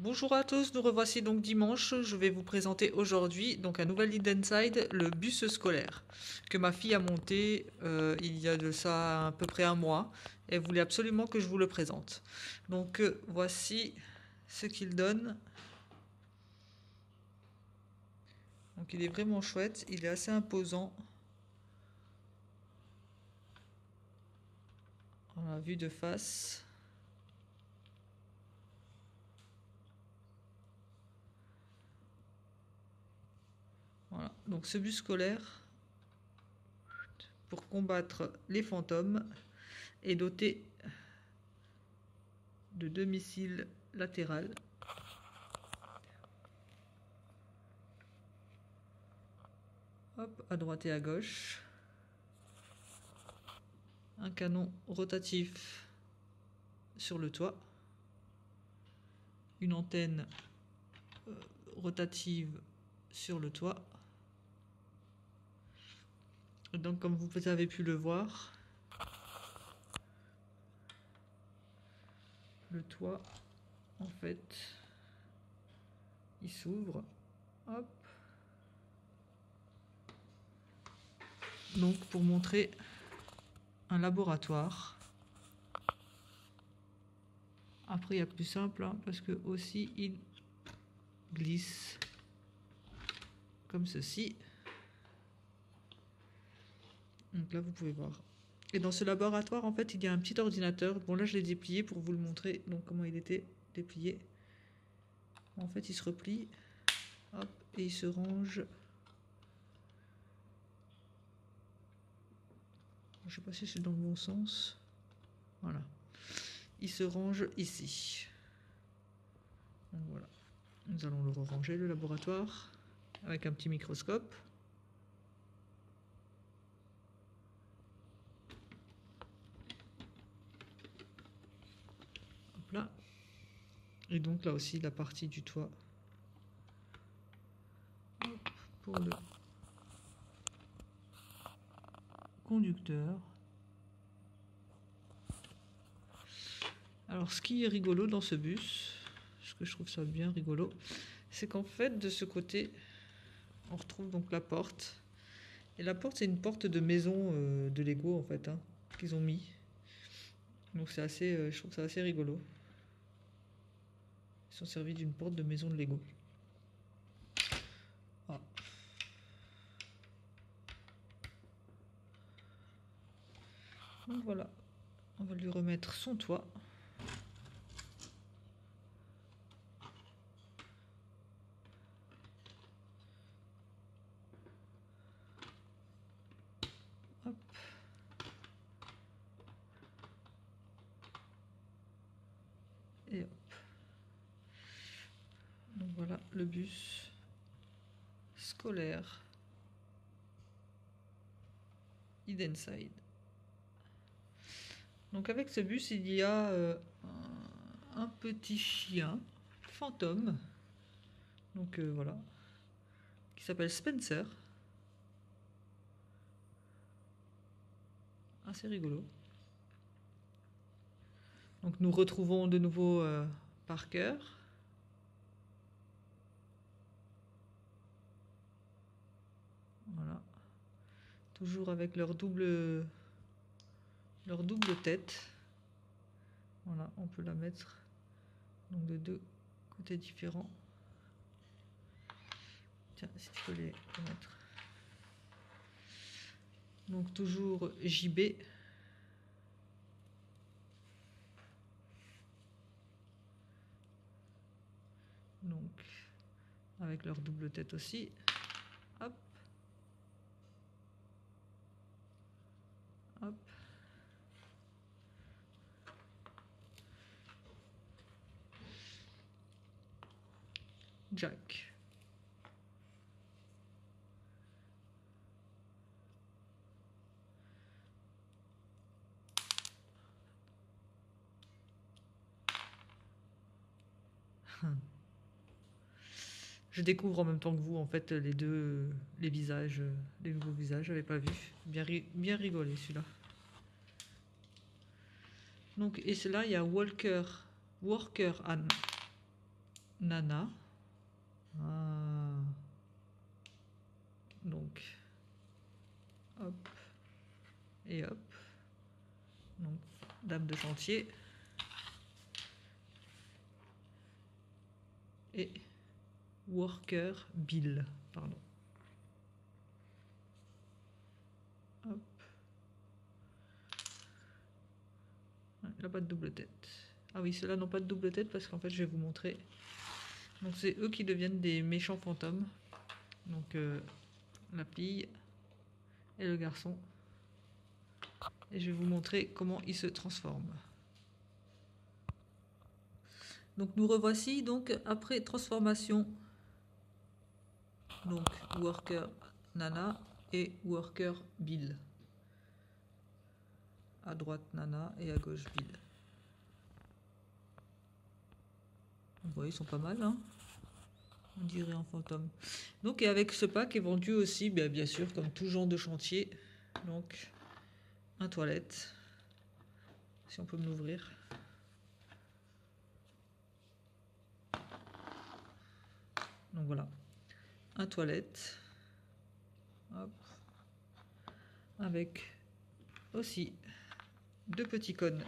Bonjour à tous, nous revoici donc dimanche. Je vais vous présenter aujourd'hui donc un nouvel Hidden Side, le bus scolaire, que ma fille a monté il y a de ça à peu près un mois. Elle voulait absolument que je vous le présente. Donc voici ce qu'il donne. Donc il est vraiment chouette, il est assez imposant. Voilà, vue de face. Voilà, donc ce bus scolaire, pour combattre les fantômes, est doté de 2 missiles latérales. Hop, à droite et à gauche. Un canon rotatif sur le toit. Une antenne rotative sur le toit. Donc comme vous avez pu le voir, le toit en fait il s'ouvre. Hop. Donc pour montrer un laboratoire. Après il y a plus simple hein, parce que aussi il glisse comme ceci. Donc là vous pouvez voir. Et dans ce laboratoire en fait il y a un petit ordinateur. Bon là je l'ai déplié pour vous le montrer donc comment il était déplié. En fait il se replie. Hop, et il se range. Je sais pas si c'est dans le bon sens. Voilà. Il se range ici. Donc voilà. Nous allons le ranger le laboratoire avec un petit microscope. Hop là. Et donc là aussi la partie du toit. Hop, pour le conducteur. Alors ce qui est rigolo dans ce bus, ce que je trouve ça bien rigolo, c'est qu'en fait de ce côté, on retrouve donc la porte. Et la porte c'est une porte de maison de Lego en fait, hein, qu'ils ont mis. Donc c'est assez, je trouve ça assez rigolo. Ils sont servis d'une porte de maison de Lego. Ah. Donc voilà, on va lui remettre son toit. Hop. Et hop. Donc voilà le bus scolaire Hidden Side. Donc avec ce bus, il y a un petit chien fantôme. Donc voilà, qui s'appelle Spencer. Assez rigolo. Donc nous retrouvons de nouveau Parker. Voilà. Toujours avec leur double tête. Voilà, on peut la mettre donc de deux côtés différents. Tiens, si tu peux les mettre. Donc toujours JB. Donc avec leur double tête aussi. Hop. Hop. Jack. Je découvre en même temps que vous en fait les visages, les nouveaux visages, j'avais pas vu. Bien rigolé celui-là. Donc et cela il y a Worker Anne. Nana. Ah. Donc, hop et hop. Donc, dame de chantier. Et worker Bill, pardon. Hop. Il n'a pas de double tête. Ah oui, ceux-là n'ont pas de double tête parce qu'en fait, je vais vous montrer. Donc, c'est eux qui deviennent des méchants fantômes. Donc, la fille et le garçon. Et je vais vous montrer comment ils se transforment. Donc, nous revoici donc après transformation. Donc, worker Nana et worker Bill. À droite Nana et à gauche Bill. Vous voyez, ils sont pas mal, hein, on dirait un fantôme. Donc, et avec ce pack est vendu aussi, bien sûr, comme tout genre de chantier. Donc, un toilette. Si on peut me l'ouvrir. Donc voilà, un toilette. Hop. Avec aussi deux petits cônes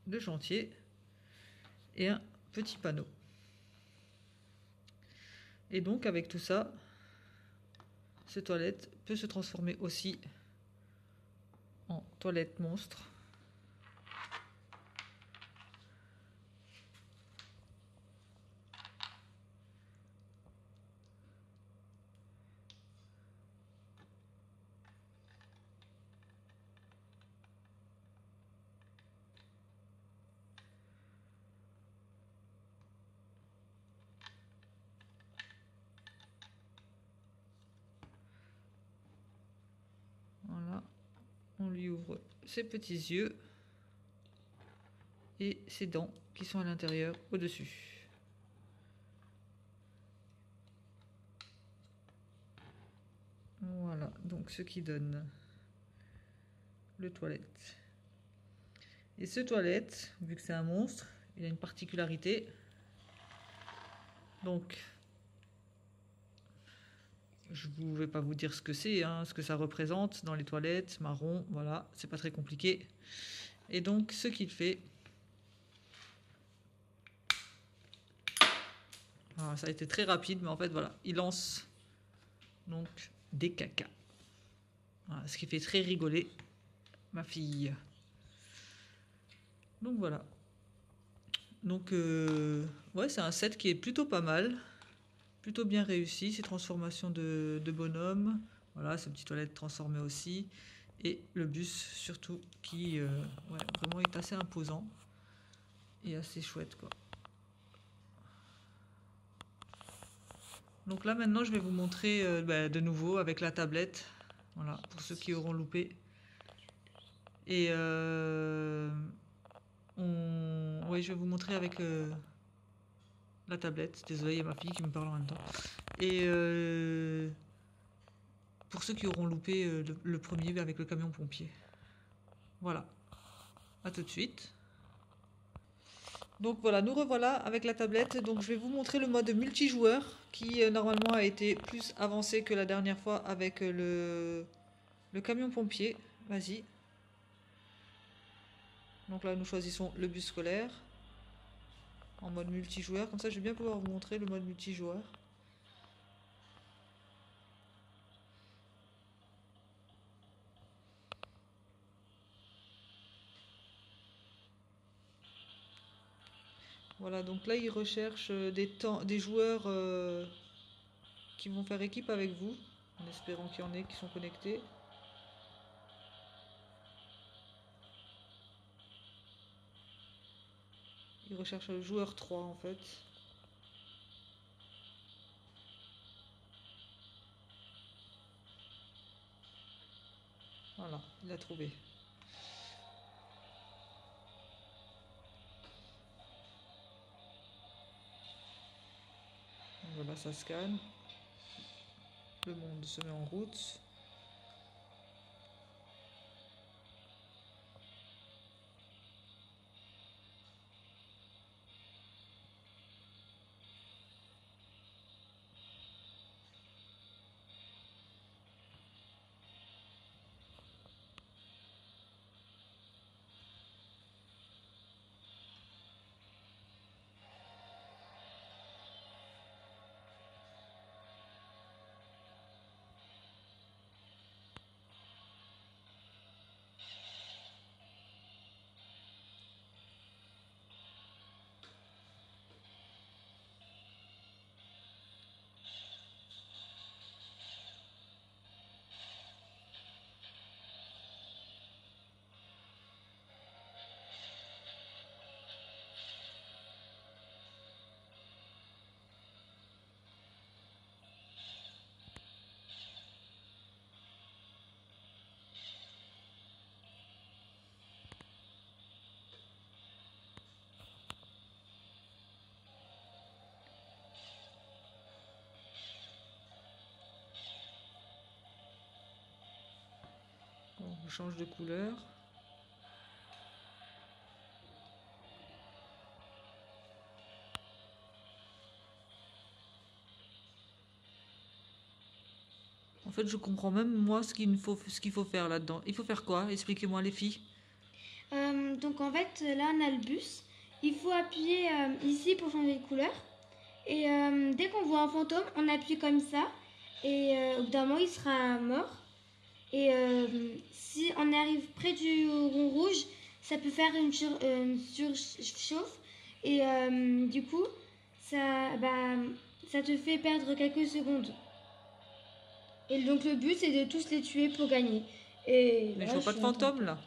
de chantier et un petit panneau. Et donc avec tout ça, ce toilette peut se transformer aussi en toilette monstre. Voilà, on lui ouvre ses petits yeux et ses dents qui sont à l'intérieur au-dessus. Voilà, donc ce qui donne le toilette. Et ce toilette, vu que c'est un monstre, il a une particularité. Donc, je ne vais pas vous dire ce que c'est, hein, ce que ça représente dans les toilettes, marron, voilà, c'est pas très compliqué. Et donc, ce qu'il fait, alors, ça a été très rapide, mais en fait, voilà, il lance donc des cacas. Voilà, ce qui fait très rigoler ma fille. Donc voilà. Donc, ouais, c'est un set qui est plutôt pas mal. Plutôt bien réussi, ces transformations de bonhomme. Voilà, ces petites toilettes transformées aussi. Et le bus, surtout, qui ouais, vraiment est assez imposant. Et assez chouette, quoi. Donc là, maintenant, je vais vous montrer de nouveau avec la tablette. Voilà, pour ceux qui auront loupé. Et oui, je vais vous montrer avec la tablette. Désolé, il y a ma fille qui me parle en même temps. Et pour ceux qui auront loupé le premier avec le camion pompier. Voilà. À tout de suite. Donc voilà, nous revoilà avec la tablette. Donc je vais vous montrer le mode multijoueur qui normalement a été plus avancé que la dernière fois avec le camion pompier. Vas-y. Donc là, nous choisissons le bus scolaire en mode multijoueur. Comme ça, je vais bien pouvoir vous montrer le mode multijoueur. Voilà, donc là, il recherche des joueurs qui vont faire équipe avec vous, en espérant qu'il y en ait qui sont connectés. Il recherche le joueur 3 en fait. Voilà, il a trouvé. Voilà, ça scanne. Le monde se met en route. change de couleur. En fait, je comprends même moi ce qu'il faut faire là-dedans. Il faut faire quoi? Expliquez-moi les filles. Donc en fait, là on a le bus. Il faut appuyer ici pour changer de couleur. Et dès qu'on voit un fantôme, on appuie comme ça. Et au bout d'un moment, il sera mort. Et si on arrive près du rond rouge, ça peut faire une surchauffe. Et du coup, ça te fait perdre quelques secondes. Et donc le but, c'est de tous les tuer pour gagner. Et Mais là, je vois pas de fantôme là.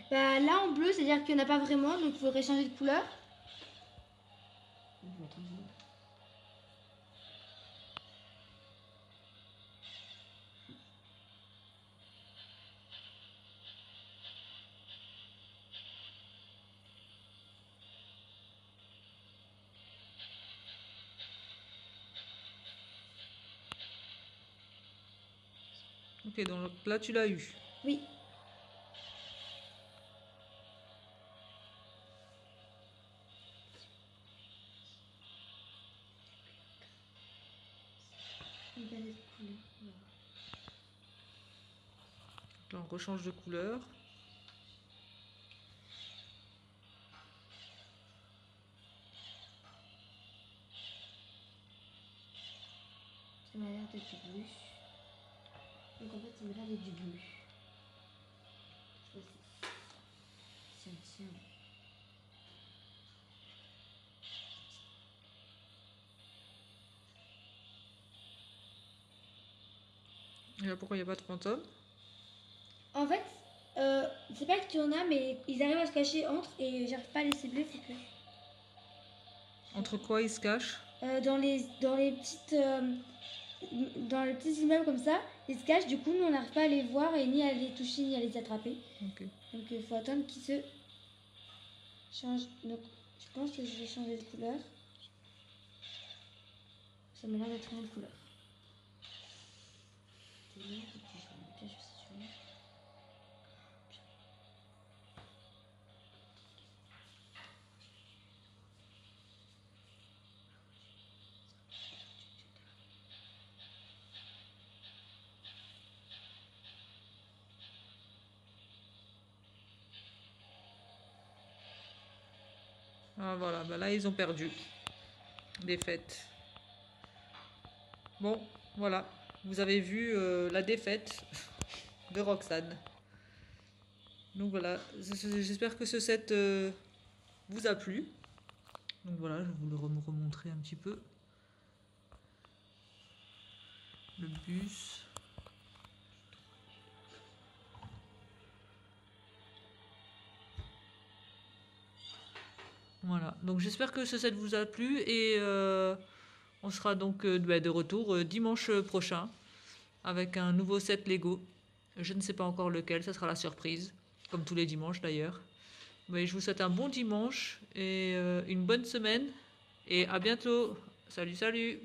Bah, là en bleu, c'est-à-dire qu'il n'y en a pas vraiment, donc il faudrait changer de couleur. Ok, donc là tu l'as eu. Oui. Là, on rechange de couleur. Ça m'a l'air d'être bleu. Donc en fait, ça m'a l'air d'être du bleu. Tiens, tiens. Et là, pourquoi il n'y a pas de fantôme? En fait, c'est pas qu'il y en a, mais ils arrivent à se cacher entre et j'arrive pas à les cibler. Faut que... Entre quoi ils se cachent? Dans les petits immeubles comme ça, ils se cachent. Du coup, nous on n'arrive pas à les voir et ni à les toucher ni à les attraper. Ok. Donc il faut attendre qu'ils se changent. Donc je pense que je vais changer de couleur. Ça m'a l'air d'être une couleur. Ah voilà, bah là ils ont perdu. Défaite. Bon, voilà. Vous avez vu la défaite de Roxane. Donc voilà, j'espère que ce set vous a plu. Donc voilà, je vais vous le remontrer un petit peu. Le bus. Voilà, donc j'espère que ce set vous a plu et on sera donc de retour dimanche prochain avec un nouveau set Lego. Je ne sais pas encore lequel, ça sera la surprise, comme tous les dimanches d'ailleurs. Mais je vous souhaite un bon dimanche et une bonne semaine et à bientôt. Salut, salut!